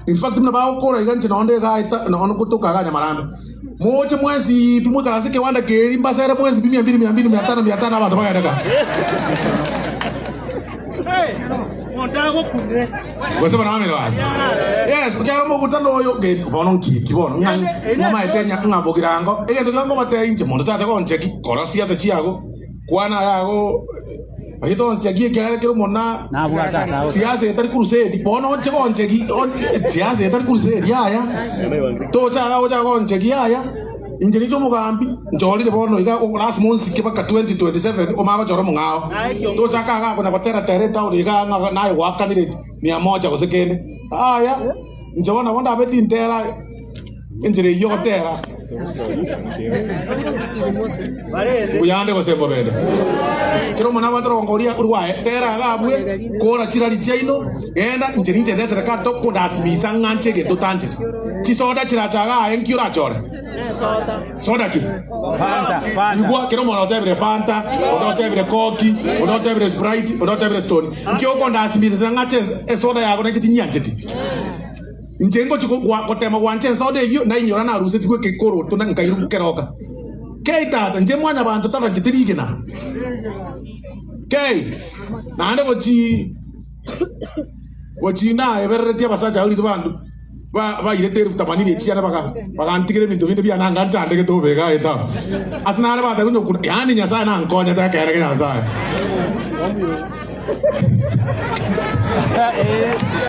In fact mna bao kora iganche naonde gaita naona kutoka ganya marambe. Moche mwezi pimwe karase ke wanda keri mbasere mwezi 200 200 500 abantu bagadaga. Montago kune. Wese bana mami wa. Yes, ukaro mo kutano yo ge bono kibono ngama etenya ngabogirango. Ege tukango mate inje mondo tata ko ncheki kora siasa chiago. Kwana yago bahito ncheki kare kero mona. Na buata. Siasa etari crusade bono cheko ncheki siasa etari crusade yaya. To chaga o chago ncheki yaya. Injeni chomo gambi njoli de bono iga o last month ke baka 2027 o mama choro mungao to chaka ga kuna kotera tereta o iga nga nayo waka ni 100 ko sekende aya njona wonda beti intera injere yo kotera uyande ko sembo bede kero mona batro ngoria urwa tera ga bwe kora chirali chaino enda injeri injere sereka to ko dasmisa nganche ge to tanje chisoda chirachaga enkiura chore soda ki Fanta. igua kero mona otebre fanta otebre coki otebre sprite otebre stone nkio ko ndasimisa ngache soda yako na chitinya chiti njengo chiko kotema wanche soda hivyo na inyora na ruseti kwe kekoro to na nkairu keroka keita nje mwanya bantu tata chitirige na kei na ande gochi na everetia basaja uli bandu ba ile teru tamanini chiara baka antikire bintu bintu bya nanga nchande ke to bega eta asina ale bata kunyo yani nyasa na nkonya ta kere nyasa